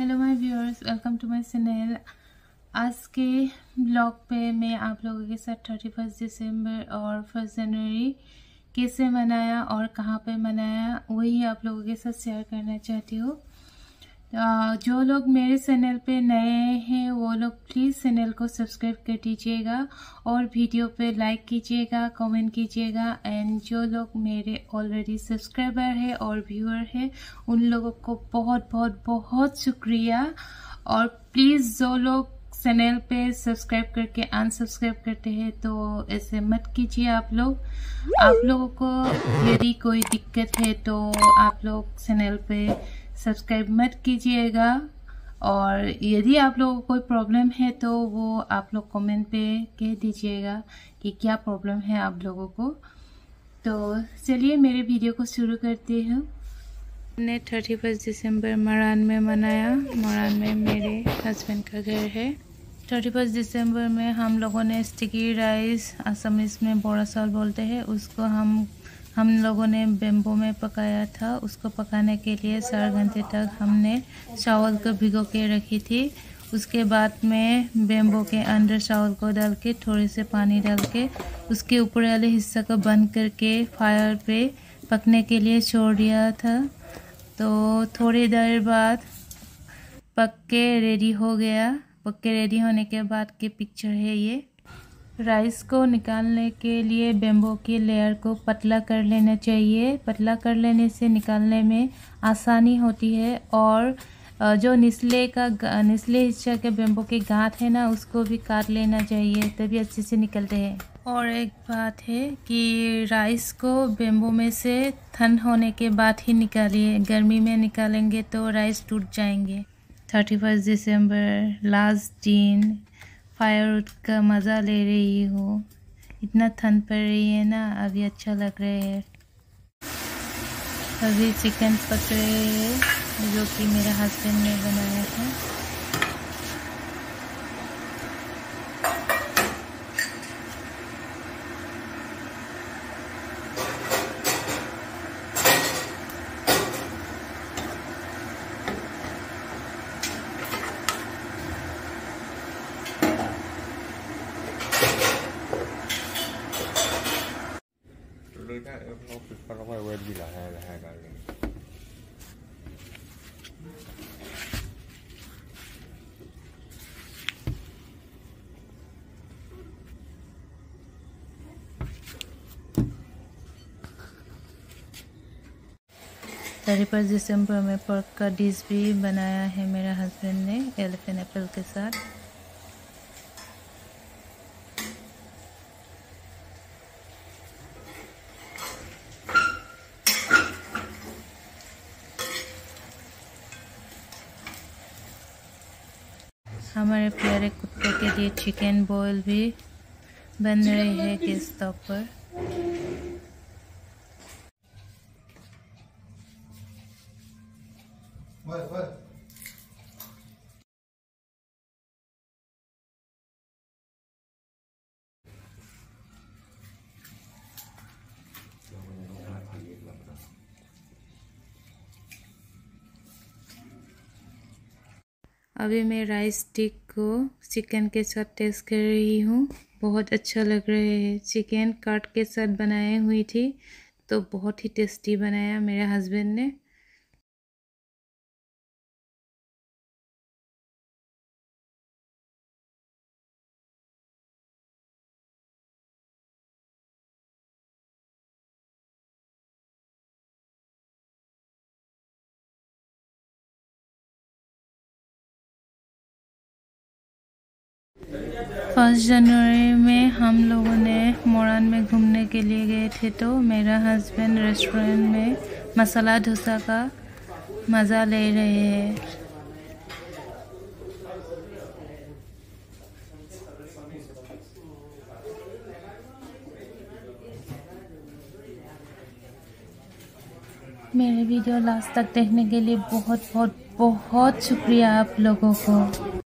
Hello my viewers, welcome to my channel. आज के blog पे मैं आप लोगों के साथ 31 दिसंबर और 1 जनवरी कैसे मनाया और कहाँ पे मनाया वही आप लोगों के साथ शेयर करना चाहती हूँ। जो लोग मेरे चैनल पे नए हैं वो लोग प्लीज़ चैनल को सब्सक्राइब कर दीजिएगा और वीडियो पे लाइक कीजिएगा, कमेंट कीजिएगा। एंड जो लोग मेरे ऑलरेडी सब्सक्राइबर है और व्यूअर है उन लोगों को बहुत बहुत बहुत शुक्रिया। और प्लीज़ जो लोग चैनल पे सब्सक्राइब करके अनसब्सक्राइब करते हैं तो ऐसे मत कीजिए। आप लोगों को यदि कोई दिक्कत है तो आप लोग चैनल पे सब्सक्राइब मत कीजिएगा। और यदि आप लोगों को कोई प्रॉब्लम है तो वो आप लोग कमेंट पे कह दीजिएगा कि क्या प्रॉब्लम है आप लोगों को। तो चलिए मेरे वीडियो को शुरू करती हूँ। हमने 31 दिसंबर मरान में मनाया। मरान में मेरे हस्बैंड का घर है। 31 दिसंबर में हम लोगों ने स्टिकी राइस, असमीज में बोरा चावल बोलते हैं, उसको हम लोगों ने बेम्बो में पकाया था। उसको पकाने के लिए 4 घंटे तक हमने चावल को भिगो के रखी थी। उसके बाद में बेम्बो के अंदर चावल को डाल के थोड़े से पानी डाल के उसके ऊपर वाले हिस्सा को बंद करके फायर पे पकने के लिए छोड़ दिया था। तो थोड़ी देर बाद पक के रेडी हो गया। पक के रेडी होने के बाद के पिक्चर है ये। राइस को निकालने के लिए बेम्बो की लेयर को पतला कर लेना चाहिए। पतला कर लेने से निकालने में आसानी होती है। और जो निचले हिस्सा के बेम्बो के गांठ है ना, उसको भी काट लेना चाहिए, तभी अच्छे से निकलते हैं। और एक बात है कि राइस को बेम्बो में से ठंड होने के बाद ही निकालिए। गर्मी में निकालेंगे तो राइस टूट जाएंगे। 31 दिसंबर लास्ट दिन फायरवुड का मज़ा ले रही हूँ। इतना ठंड पड़ रही है ना, अभी अच्छा लग रहा है। अभी चिकन पक रहे हैं जो कि मेरे हस्बैंड ने बनाया था। थर्टी दिसंबर में पर्क का डिश भी बनाया है मेरे हस्बैंड ने एलिफेंट एप्पल के साथ। हमारे प्यारे कुत्ते के लिए चिकन बॉयल भी बन रही है गैस स्टोव पर। अभी मैं राइस स्टिक को चिकन के साथ टेस्ट कर रही हूँ। बहुत अच्छा लग रहा है। चिकन काट के साथ बनाई हुई थी तो बहुत ही टेस्टी बनाया मेरे हस्बैंड ने। फर्स्ट जनवरी में हम लोगों ने मोरान में घूमने के लिए गए थे तो मेरा हस्बैंड रेस्टोरेंट में मसाला डोसा का मज़ा ले रहे हैं। मेरे वीडियो लास्ट तक देखने के लिए बहुत बहुत बहुत शुक्रिया आप लोगों को।